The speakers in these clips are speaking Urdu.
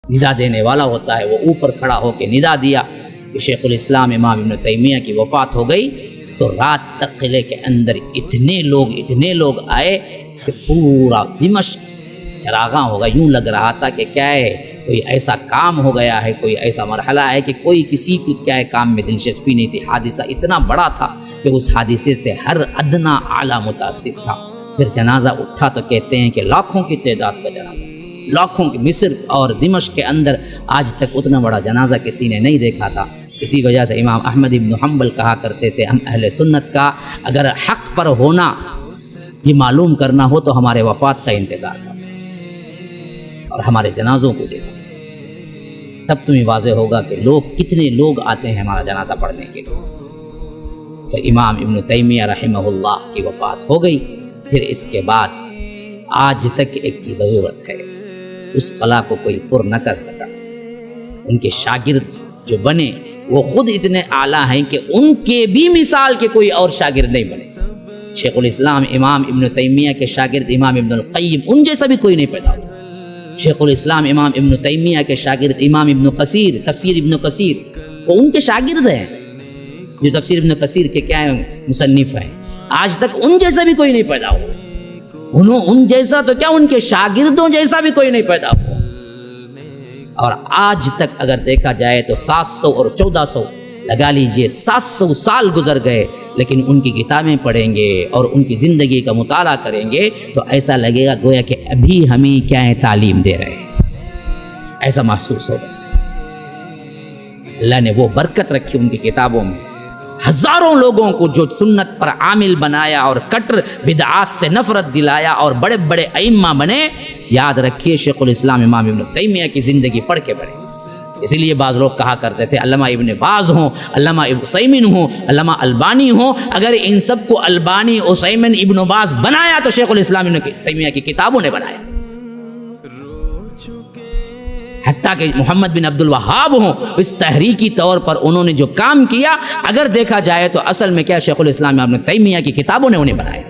ندا دینے والا ہوتا ہے، وہ اوپر کھڑا ہو کے ندا دیا کہ شیخ الاسلام امام ابن تیمیہ کی وفات ہو گئی، تو رات تک قلعے کے اندر اتنے لوگ آئے کہ پورا دمشق چراغاں ہو گیا، یوں لگ رہا تھا کہ کیا ہے، کوئی ایسا کام ہو گیا ہے، کوئی ایسا مرحلہ ہے کہ کوئی کسی کی کیا ہے کام میں دلچسپی نہیں تھی۔ حادثہ اتنا بڑا تھا کہ اس حادثے سے ہر ادنا اعلیٰ متاثر تھا۔ پھر جنازہ اٹھا تو کہتے ہیں کہ لاکھوں کی تعداد کا جنازہ، لاکھوں کی، مصر اور دمشق کے اندر آج تک اتنا بڑا جنازہ کسی نے نہیں دیکھا تھا۔ اسی وجہ سے امام احمد ابن حنبل کہا کرتے تھے، ہم اہل سنت کا اگر حق پر ہونا یہ معلوم کرنا ہو تو ہمارے وفات کا انتظار کرو اور ہمارے جنازوں کو دیکھو، تب تمہیں واضح ہوگا کہ کتنے لوگ آتے ہیں ہمارا جنازہ پڑھنے کے لیے۔ تو امام ابن تیمیہ رحمہ اللہ کی وفات ہو گئی۔ پھر اس کے بعد آج تک ایک کی ضرورت ہے، اس خلا کو کوئی پر نہ کر سکا۔ ان کے شاگرد جو بنے وہ خود اتنے اعلیٰ ہیں کہ ان کے بھی مثال کے کوئی اور شاگرد نہیں بنے۔ شیخ الاسلام امام ابن تیمیہ کے شاگرد امام ابن القیم، ان جیسا بھی کوئی نہیں پیدا ہوا۔ شیخ الاسلام امام ابن تیمیہ کے شاگرد امام ابن کثیر، تفسیر ابن کثیر، وہ ان کے شاگرد ہیں جو تفسیر ابن کثیر کے کیا ہیں، مصنف ہیں۔ آج تک ان جیسا بھی کوئی نہیں پیدا ہوا، ان جیسا تو کیا، ان کے شاگردوں جیسا بھی کوئی نہیں پیدا ہوا۔ اور آج تک اگر دیکھا جائے تو 700 اور 1400 لگا لیجئے، 700 سال گزر گئے، لیکن ان کی کتابیں پڑھیں گے اور ان کی زندگی کا مطالعہ کریں گے تو ایسا لگے گا گویا کہ ابھی ہمیں کیا ہے تعلیم دے رہے ہیں، ایسا محسوس ہوگا۔ اللہ نے وہ برکت رکھی ان کی کتابوں میں، ہزاروں لوگوں کو جو سنت پر عامل بنایا اور کٹر بدعات سے نفرت دلایا اور بڑے بڑے ائمہ بنے۔ یاد رکھیے شیخ الاسلام امام ابن تیمیہ کی زندگی پڑھ کے بڑھے۔ اسی لیے بعض لوگ کہا کرتے تھے علامہ ابن باز ہوں، علامہ عثیمین ہوں، علامہ البانی ہوں، اگر ان سب کو البانی، عثیمین، ابن باز بنایا تو شیخ الاسلام ابن تیمیہ کی کتابوں نے بنایا۔ حتیٰ کہ محمد بن عبد الوہاب ہوں، اس تحریکی طور پر انہوں نے جو کام کیا، اگر دیکھا جائے تو اصل میں کیا شیخ الاسلام ابن تیمیہ کی کتابوں نے انہیں بنایا۔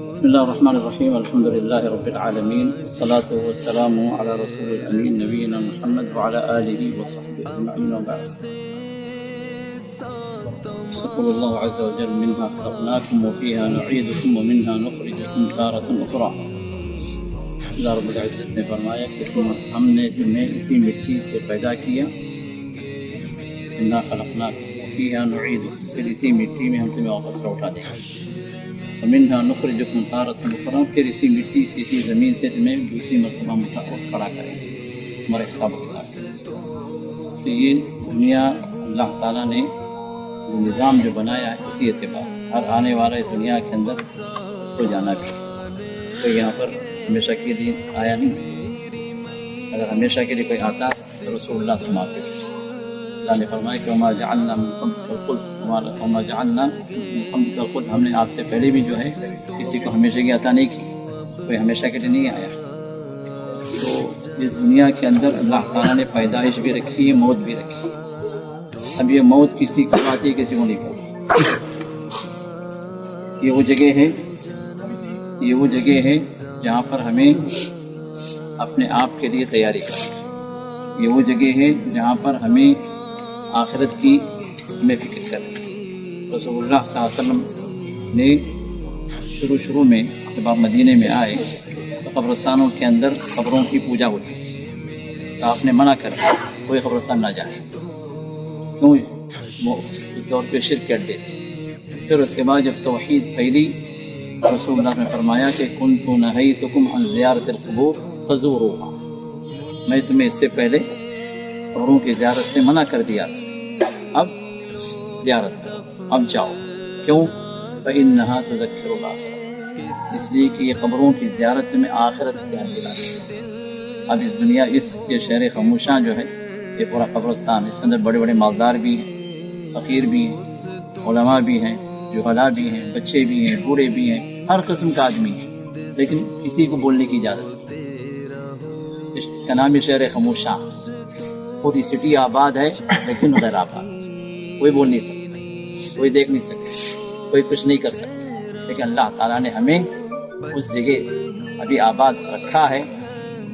بسم اللہ الرحمن الرحیم، الحمد للہ رب العالمین، والصلاة والسلام علی رسول الامین نبینا محمد وعلی آلہ وصحبہ اجمعین وبعد۔ يقول الله عز وجل منها خلقناكم وفيها نعيدكم ومنها نخرجكم تارة أخرى۔ اللہ رب العزت نے فرمایا کہ ہم نے تمہیں اسی مٹی سے پیدا کیا، انا خلقناکم وفیہا نعیدکم، پھر اسی مٹی میں ہم تمہیں واپس لوٹا دیں گے، ومنہا نخرجکم تارۃ اخری، پھر اسی مٹی سے، اسی زمین سے تمہیں دوسری مرتبہ کھڑا کریں گے ہمارے حساب و کتاب۔ تو یہ دنیا اللہ تعالیٰ نے جو نظام جو بنایا ہے اسی اعتبار سے ہر آنے والے دنیا کے اندر اس کو جانا بھی، کوئی یہاں پر ہمیشہ کے لیے آیا نہیں۔ اگر ہمیشہ کے لیے کوئی آتا تو رسول اللہ سماتے ہیں۔ اللہ نے فرمایا کہ وما جعلنا من قبلک الخلد، وما جعلنا من قبلک الخلد، ہم نے آپ سے پہلے بھی جو ہے کسی کو ہمیشہ کی عطا نہیں کی، کوئی ہمیشہ کے لیے نہیں آیا۔ تو اس دنیا کے اندر اللہ تعالیٰ نے پیدائش بھی رکھی ہے، موت بھی رکھی ہے۔ اب یہ موت کسی کو آتی ہے، کسی کو نہیں پڑتی۔ یہ وہ جگہ ہے جہاں پر ہمیں اپنے آپ کے لیے تیاری کریں، یہ وہ جگہ ہے جہاں پر ہمیں آخرت کی ہمیں فکر کریں۔ رسول اللہ صلی اللہ علیہ وسلم نے شروع میں جب آپ مدینے میں آئے تو قبرستانوں کے اندر قبروں کی پوجا ہوتی ہے، تو آپ نے منع کر دیا کوئی قبرستان نہ جائے، کیوں؟ وہ اس طور پہ شرک کر دیتے۔ پھر اس کے بعد جب توحید پھیلی، رسول اللہ نے فرمایا کہ کنت نہیتکم عن زیارت القبور فزوروها، میں تمہیں اس سے پہلے قبروں کی زیارت سے منع کر دیا تھا، اب زیارت کرو، اب جاؤ، کیوں؟ فإنها تذکر الآخرہ، اس لیے کہ یہ قبروں کی زیارت تمہیں آخرت کی یاد دلاتی ہے۔ اب اس دنیا، یہ شہر خاموشاں جو ہے، یہ پورا قبرستان، اس کے اندر بڑے بڑے مالدار بھی ہیں، فقیر بھی ہیں، علماء بھی ہیں، جہلاء بھی ہیں، بچے بھی ہیں، بوڑھے بھی ہیں، ہر قسم کا آدمی ہے، لیکن کسی کو بولنے کی اجازت نہیں۔ اس کا نام ہے شہر خاموشاں۔ پوری سٹی آباد ہے لیکن غیر آباد، کوئی بول نہیں سکتا، کوئی دیکھ نہیں سکتا، کوئی کچھ نہیں کر سکتا، لیکن اللہ تعالیٰ نے ہمیں اس جگہ ابھی آباد رکھا ہے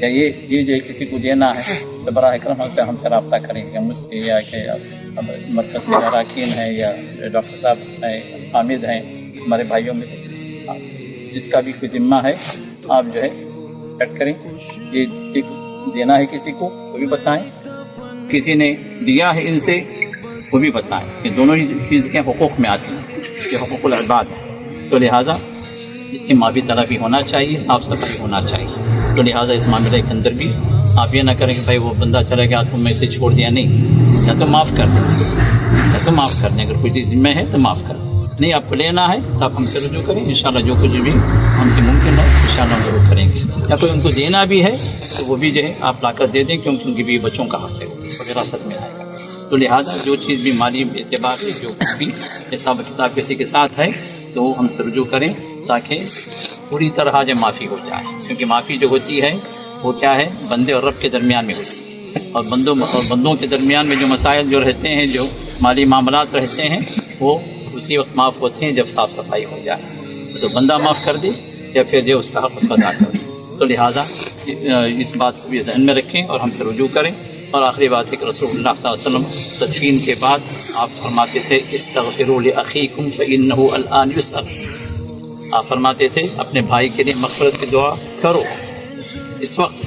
یا یہ جو کسی کو دینا ہے تو براہ کرم ہم سے رابطہ کریں کہ مجھ سے یا کہ مرکز کے اراکین ہیں یا ڈاکٹر صاحب ہیں، حامد ہیں، ہمارے بھائیوں میں سے جس کا بھی کوئی ذمہ ہے آپ جو ہے کٹ کریں. یہ دینا ہے کسی کو وہ بھی بتائیں، کسی نے دیا ہے ان سے وہ بھی بتائیں. یہ دونوں ہی چیز کے حقوق میں آتی ہیں، یہ حقوق العباد ہے. تو لہٰذا اس کی معافی طلبی ہونا چاہیے، صاف صفائی ہونا چاہیے. تو لہٰذا اس معاملے کے اندر بھی آپ یہ نہ کریں کہ بھائی وہ بندہ چلا گیا تو میں اسے چھوڑ دیا. نہیں، یا تو معاف کر دیں، اگر کوئی ذمہ ہے تو معاف کر دیں. نہیں آپ کو لینا ہے تو آپ ہم سے رجوع کریں، انشاءاللہ جو کچھ بھی ہم سے ممکن ہے انشاءاللہ ہم ضرور کریں گے. یا کوئی ان کو دینا بھی ہے تو وہ بھی جو ہے آپ لا کر دے دیں، کیونکہ ان کے بھی بچوں کا حق ہے وراثت میں آئے گا. تو لہٰذا جو چیز بھی مالی اعتبار سے جو بھی حساب کتاب کسی کے ساتھ ہے تو وہ ہم سے رجوع کریں تاکہ پوری طرح جو معافی ہو جائے. کیونکہ معافی جو ہوتی ہے وہ کیا ہے، بندے اور رب کے درمیان میں ہوتی ہے، اور بندوں کے درمیان میں جو مسائل جو رہتے ہیں، جو مالی معاملات رہتے ہیں، وہ اسی وقت معاف ہوتے ہیں جب صاف صفائی ہو جائے. تو بندہ معاف کر دے یا پھر جو اس کا حق اس کا ادا کر دے. تو لہٰذا اس بات کو بھی ذہن میں رکھیں اور ہم سے رجوع کریں. اور آخری بات ہے کہ رسول اللہ صلی اللہ علیہ وسلم تدفین کے بعد آپ فرماتے تھے استغفروا لأخیکم فإنہ الآن یسأل. آپ فرماتے تھے اپنے بھائی کے لیے مغفرت کی دعا کرو اس وقت.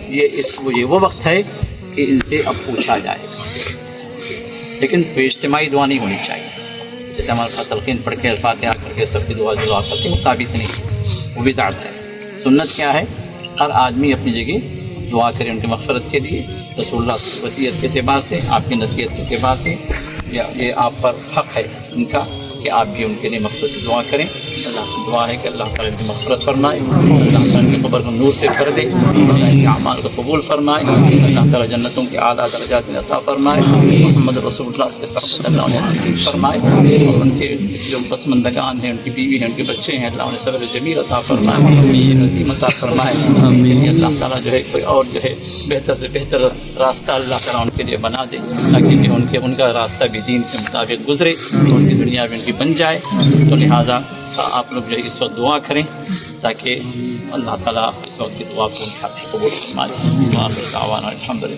یہ وہ وقت ہے کہ ان سے اب پوچھا جائے، لیکن کوئی اجتماعی دعا نہیں ہونی چاہیے. جیسے ہمارے پاس تلقین پڑھ کے فاتحہ کر کے سب کی دعا کرتے ہیں، وہ ثابت نہیں، وہ بدعت ہے. سنت کیا ہے، ہر آدمی اپنی جگہ دعا کرے ان کی مغفرت کے لیے. رسول اللہ کی وصیت کے اعتبار سے، آپ کی نصیحت کے اعتبار سے یہ آپ پر حق ہے ان کا کہ آپ بھی ان کے لیے مغفرت کی دعا کریں. اللہ سے دعا ہے کہ اللہ تعالیٰ کی مغفرت فرمائے، اللہ تعالیٰ کی قبر کو نور سے بھر دے، اللہ کے اعمال کو قبول فرمائے، اللہ تعالیٰ جنتوں کے اعلیٰ درجات میں عطا فرمائے، محمد رسول اللہ کے صحبت اللہ انہیں نصیب فرمائے، اور ان کے جو پسماندگان ہیں، ان کی بیوی ہیں، ان کے بچے ہیں، اللہ انہیں صبر جمیل عطا فرمائے، نصیب عطا فرمائے. اللہ تعالیٰ جو ہے کوئی اور جو ہے بہتر سے بہتر راستہ اللہ تعالیٰ ان کے لیے بنا دے، تاکہ ان کا راستہ بھی دین کے مطابق گزرے، ان کی دنیا میں ان کی بن جائے. تو لہٰذا آپ لوگ جو ہے اس وقت دعا کریں تاکہ اللہ تعالیٰ اس وقت کی دعا کو قبول فرمائے. الحمد للہ.